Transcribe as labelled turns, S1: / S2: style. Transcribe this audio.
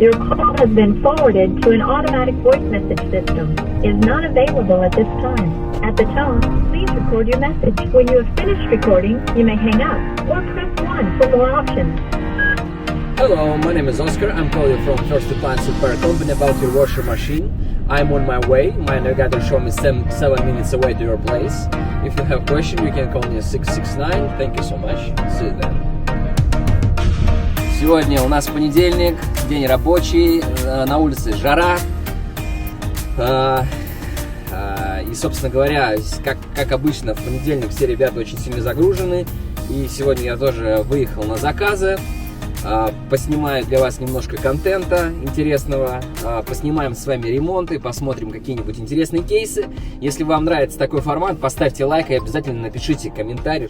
S1: Your call has been forwarded to an automatic voice message system. Is not available at this time. At the tone, please record your message. When you have finished recording, you may hang up or press 1 for more options.
S2: Hello, my name is Oscar. I'm calling you from First Appliance Repair Company about your washer machine. I'm on my way. My navigator showed me 7 minutes away to your place. If you have a question, you can call me at 669. Thank you so much. See you then. Сегодня у нас понедельник, день рабочий, на улице жара. И, собственно говоря, как обычно, в понедельник все ребята очень сильно загружены. И сегодня я тоже выехал на заказы. Поснимаю для вас немножко контента интересного, поснимаем с вами ремонты, посмотрим какие-нибудь интересные кейсы. Если вам нравится такой формат, поставьте лайк и обязательно напишите комментарий.